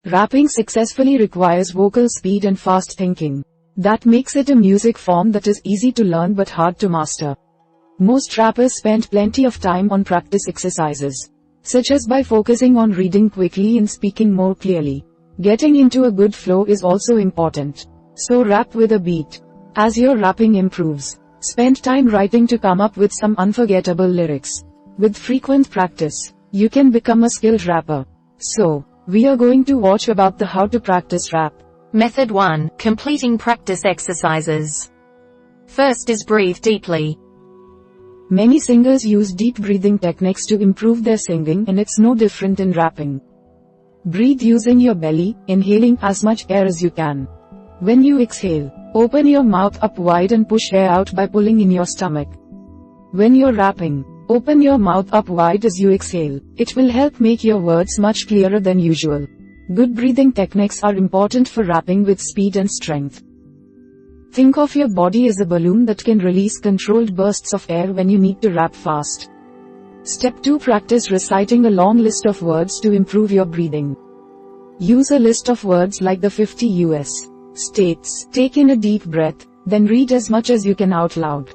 Rapping successfully requires vocal speed and fast thinking. That makes it a music form that is easy to learn but hard to master. Most rappers spend plenty of time on practice exercises, such as by focusing on reading quickly and speaking more clearly. Getting into a good flow is also important. So rap with a beat. As your rapping improves, spend time writing to come up with some unforgettable lyrics. With frequent practice, you can become a skilled rapper. So, we are going to watch about the how to practice rap. Method 1. Completing practice exercises. First is breathe deeply. Many singers use deep breathing techniques to improve their singing, and it's no different in rapping. Breathe using your belly, inhaling as much air as you can. When you exhale, open your mouth up wide and push air out by pulling in your stomach. When you're rapping, open your mouth up wide as you exhale. It will help make your words much clearer than usual. Good breathing techniques are important for rapping with speed and strength. Think of your body as a balloon that can release controlled bursts of air when you need to rap fast. Step 2. Practice reciting a long list of words to improve your breathing. Use a list of words like the 50 US states. Take in a deep breath, then read as much as you can out loud.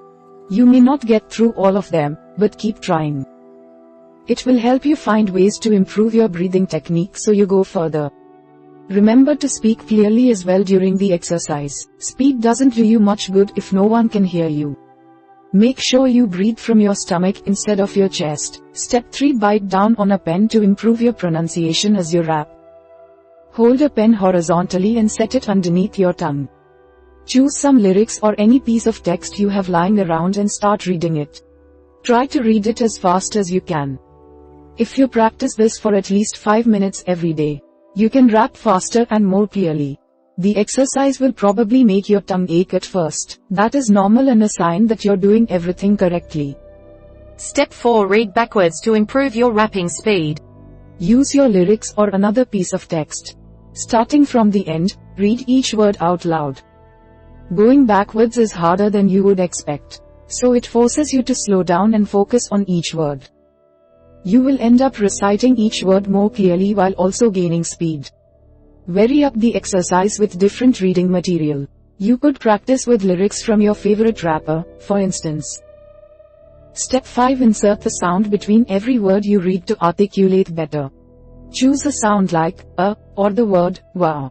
You may not get through all of them, but keep trying. It will help you find ways to improve your breathing technique so you go further. Remember to speak clearly as well during the exercise. Speed doesn't do you much good if no one can hear you. Make sure you breathe from your stomach instead of your chest. Step 3. Bite down on a pen to improve your pronunciation as you rap. Hold a pen horizontally and set it underneath your tongue. Choose some lyrics or any piece of text you have lying around and start reading it. Try to read it as fast as you can. If you practice this for at least 5 minutes every day, you can rap faster and more clearly. The exercise will probably make your tongue ache at first. That is normal and a sign that you're doing everything correctly. Step 4. Read backwards to improve your rapping speed. Use your lyrics or another piece of text. Starting from the end, read each word out loud. Going backwards is harder than you would expect, so it forces you to slow down and focus on each word. You will end up reciting each word more clearly while also gaining speed. Vary up the exercise with different reading material. You could practice with lyrics from your favorite rapper, for instance. Step 5. Insert the sound between every word you read to articulate better. Choose a sound like a or the word wow.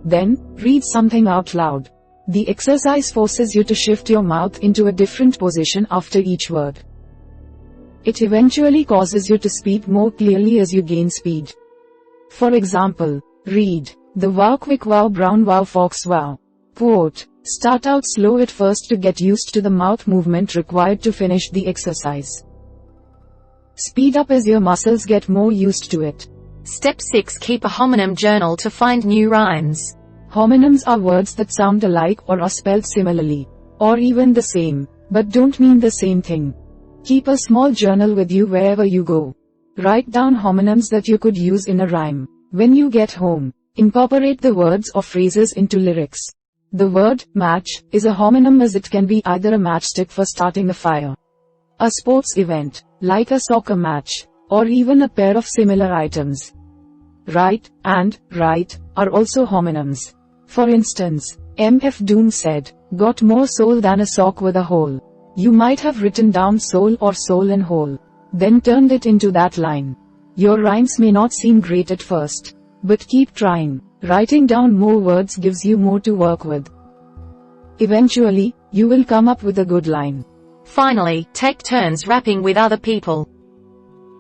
Then, read something out loud. The exercise forces you to shift your mouth into a different position after each word. It eventually causes you to speak more clearly as you gain speed. For example, read, the wow quick wow brown wow fox wow. Quote, start out slow at first to get used to the mouth movement required to finish the exercise. Speed up as your muscles get more used to it. Step 6. Keep a homonym journal to find new rhymes. Homonyms are words that sound alike or are spelled similarly, or even the same, but don't mean the same thing. Keep a small journal with you wherever you go. Write down homonyms that you could use in a rhyme. When you get home, incorporate the words or phrases into lyrics. The word match is a homonym as it can be either a matchstick for starting a fire, a sports event, like a soccer match, or even a pair of similar items. Right and right are also homonyms. For instance, MF Doom said, got more soul than a sock with a hole. You might have written down soul or soul and hole, then turned it into that line. Your rhymes may not seem great at first, but keep trying. Writing down more words gives you more to work with. Eventually, you will come up with a good line. Finally, take turns rapping with other people.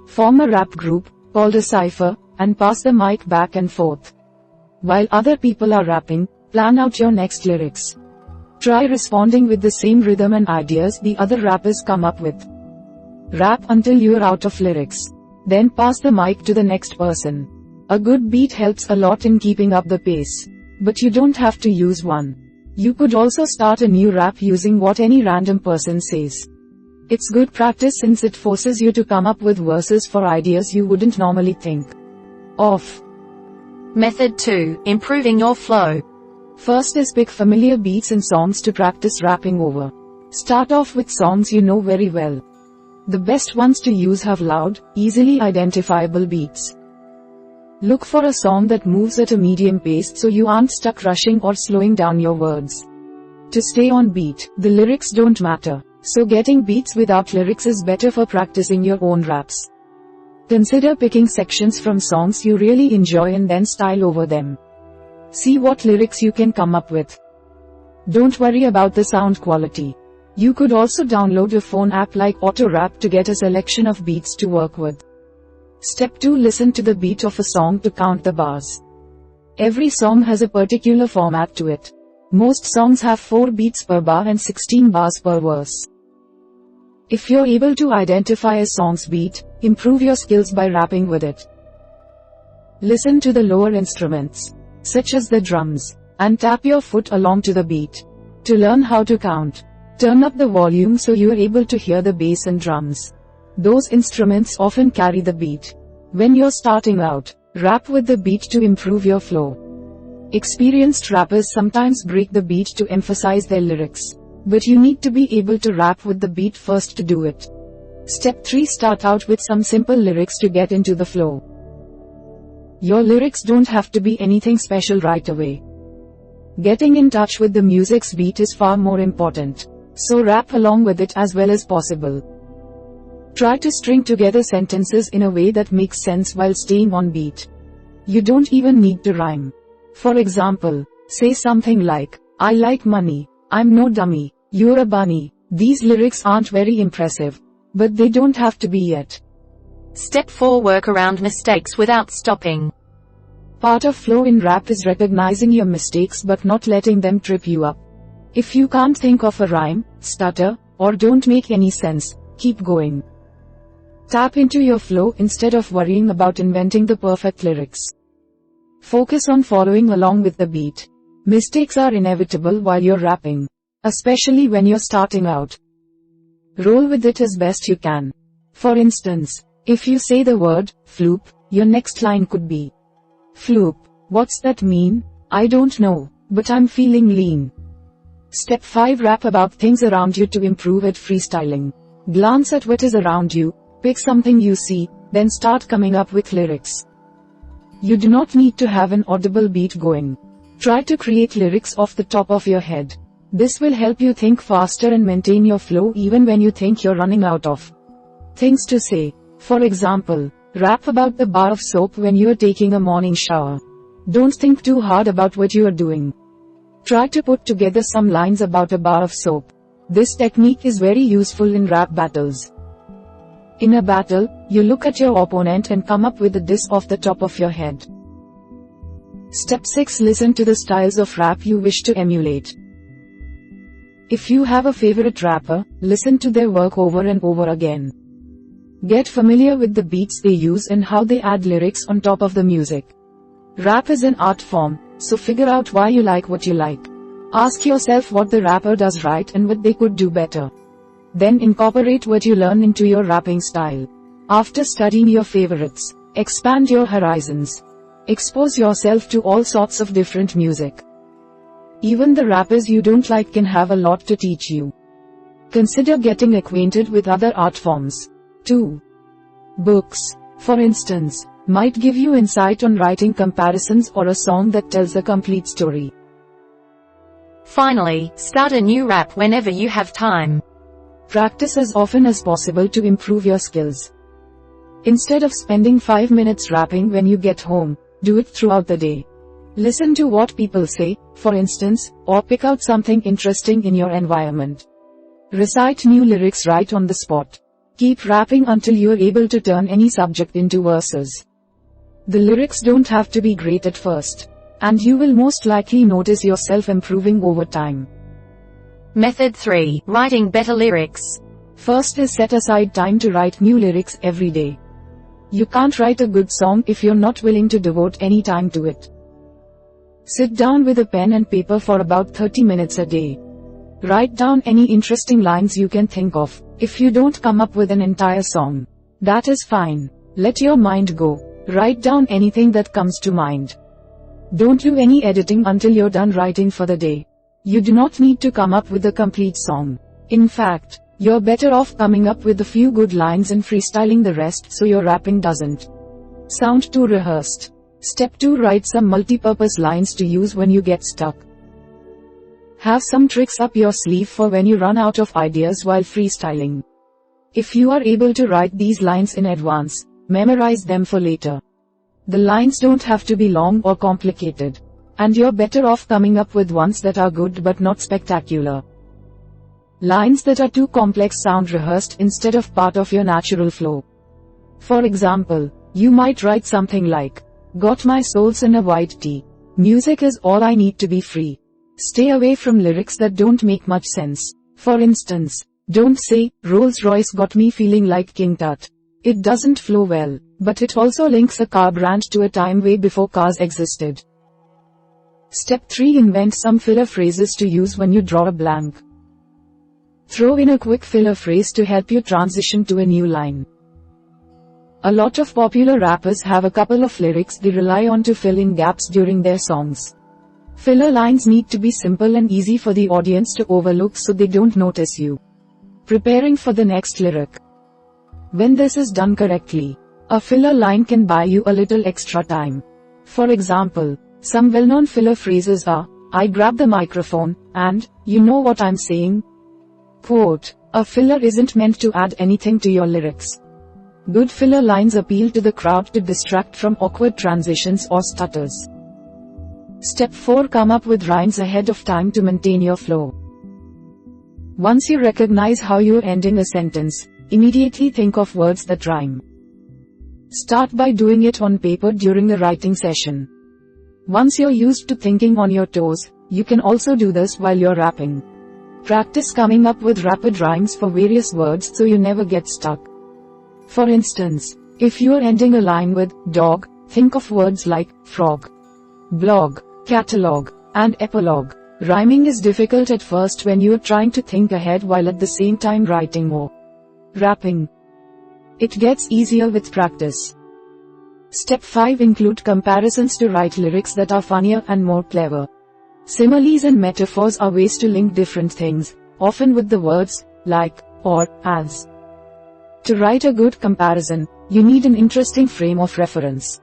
Form a rap group, called a cipher, and pass the mic back and forth. While other people are rapping, plan out your next lyrics. Try responding with the same rhythm and ideas the other rappers come up with. Rap until you're out of lyrics. Then pass the mic to the next person. A good beat helps a lot in keeping up the pace. But you don't have to use one. You could also start a new rap using what any random person says. It's good practice since it forces you to come up with verses for ideas you wouldn't normally think of. Method 2. Improving your flow. First is pick familiar beats and songs to practice rapping over. Start off with songs you know very well. The best ones to use have loud, easily identifiable beats. Look for a song that moves at a medium pace so you aren't stuck rushing or slowing down your words. To stay on beat, the lyrics don't matter, so getting beats without lyrics is better for practicing your own raps. Consider picking sections from songs you really enjoy and then style over them. See what lyrics you can come up with. Don't worry about the sound quality. You could also download a phone app like Auto-Rap to get a selection of beats to work with. Step 2. Listen to the beat of a song to count the bars. Every song has a particular format to it. Most songs have 4 beats per bar and 16 bars per verse. If you're able to identify a song's beat, improve your skills by rapping with it. Listen to the lower instruments, such as the drums, and tap your foot along to the beat. To learn how to count, turn up the volume so you are able to hear the bass and drums. Those instruments often carry the beat. When you're starting out, rap with the beat to improve your flow. Experienced rappers sometimes break the beat to emphasize their lyrics, but you need to be able to rap with the beat first to do it. Step 3. Start out with some simple lyrics to get into the flow. Your lyrics don't have to be anything special right away. Getting in touch with the music's beat is far more important, so rap along with it as well as possible. Try to string together sentences in a way that makes sense while staying on beat. You don't even need to rhyme. For example, say something like, "I like money, I'm no dummy, you're a bunny." These lyrics aren't very impressive, but they don't have to be yet. Step 4. Work around mistakes without stopping. Part of flow in rap is recognizing your mistakes but not letting them trip you up. If you can't think of a rhyme, stutter, or don't make any sense, keep going. Tap into your flow instead of worrying about inventing the perfect lyrics. Focus on following along with the beat. Mistakes are inevitable while you're rapping, especially when you're starting out. Roll with it as best you can. For instance, if you say the word floop, your next line could be, "Floop, what's that mean? I don't know, but I'm feeling lean." Step 5. Rap about things around you to improve at freestyling. Glance at what is around you, pick something you see, then start coming up with lyrics. You do not need to have an audible beat going. Try to create lyrics off the top of your head. This will help you think faster and maintain your flow even when you think you're running out of things to say. For example, rap about the bar of soap when you're taking a morning shower. Don't think too hard about what you are doing. Try to put together some lines about a bar of soap. This technique is very useful in rap battles. In a battle, you look at your opponent and come up with a diss off the top of your head. Step 6. Listen to the styles of rap you wish to emulate. If you have a favorite rapper, listen to their work over and over again. Get familiar with the beats they use and how they add lyrics on top of the music. Rap is an art form, so figure out why you like what you like. Ask yourself what the rapper does right and what they could do better. Then incorporate what you learn into your rapping style. After studying your favorites, expand your horizons. Expose yourself to all sorts of different music. Even the rappers you don't like can have a lot to teach you. Consider getting acquainted with other art forms. 2. Books, for instance, might give you insight on writing comparisons or a song that tells a complete story. Finally, start a new rap whenever you have time. Practice as often as possible to improve your skills. Instead of spending 5 minutes rapping when you get home, do it throughout the day. Listen to what people say, for instance, or pick out something interesting in your environment. Recite new lyrics right on the spot. Keep rapping until you are able to turn any subject into verses. The lyrics don't have to be great at first, and you will most likely notice yourself improving over time. Method 3. Writing better lyrics. First is set aside time to write new lyrics every day. You can't write a good song if you're not willing to devote any time to it. Sit down with a pen and paper for about 30 minutes a day. Write down any interesting lines you can think of. If you don't come up with an entire song, that is fine. Let your mind go. Write down anything that comes to mind. Don't do any editing until you're done writing for the day. You do not need to come up with a complete song. In fact, you're better off coming up with a few good lines and freestyling the rest so your rapping doesn't sound too rehearsed. Step 2. Write some multi-purpose lines to use when you get stuck. Have some tricks up your sleeve for when you run out of ideas while freestyling. If you are able to write these lines in advance, memorize them for later. The lines don't have to be long or complicated. And you're better off coming up with ones that are good but not spectacular. Lines that are too complex sound rehearsed instead of part of your natural flow. For example, you might write something like, "Got my soul's in a white tee. Music is all I need to be free." Stay away from lyrics that don't make much sense. For instance, don't say, "Rolls-Royce got me feeling like King Tut." It doesn't flow well, but it also links a car brand to a time way before cars existed. Step 3. Invent some filler phrases to use when you draw a blank. Throw in a quick filler phrase to help you transition to a new line. A lot of popular rappers have a couple of lyrics they rely on to fill in gaps during their songs. Filler lines need to be simple and easy for the audience to overlook so they don't notice you preparing for the next lyric. When this is done correctly, a filler line can buy you a little extra time. For example, some well-known filler phrases are, "I grab the microphone," and, "You know what I'm saying?" Quote, a filler isn't meant to add anything to your lyrics. Good filler lines appeal to the crowd to distract from awkward transitions or stutters. Step 4. Come up with rhymes ahead of time to maintain your flow. Once you recognize how you're ending a sentence, immediately think of words that rhyme. Start by doing it on paper during the writing session. Once you're used to thinking on your toes, you can also do this while you're rapping. Practice coming up with rapid rhymes for various words so you never get stuck. For instance, if you're ending a line with dog, think of words like frog, blog, catalog, and epilogue. Rhyming is difficult at first when you're trying to think ahead while at the same time writing or rapping. It gets easier with practice. Step 5. Include comparisons to write lyrics that are funnier and more clever. Similes and metaphors are ways to link different things, often with the words like, or, as. To write a good comparison, you need an interesting frame of reference.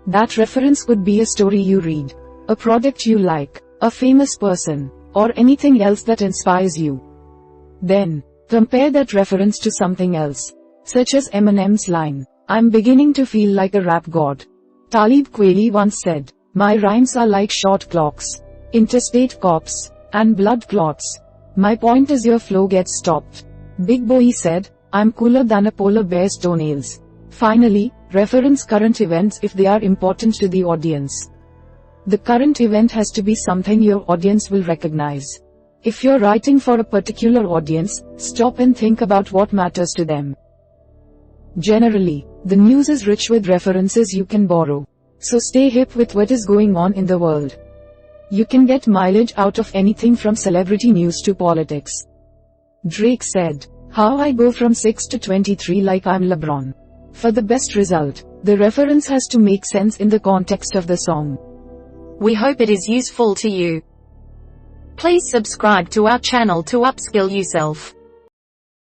That reference could be a story you read, a product you like, a famous person, or anything else that inspires you. Then, compare that reference to something else, such as Eminem's line, "I'm beginning to feel like a rap god." Talib Kweli once said, "My rhymes are like short clocks, interstate cops, and blood clots. My point is your flow gets stopped." Big Boy said, "I'm cooler than a polar bear's toenails." Finally, reference current events if they are important to the audience. The current event has to be something your audience will recognize. If you're writing for a particular audience, stop and think about what matters to them. Generally, the news is rich with references you can borrow. So stay hip with what is going on in the world. You can get mileage out of anything from celebrity news to politics. Drake said, "How I go from 6 to 23 like I'm LeBron." For the best result, the reference has to make sense in the context of the song. We hope it is useful to you. Please subscribe to our channel to upskill yourself.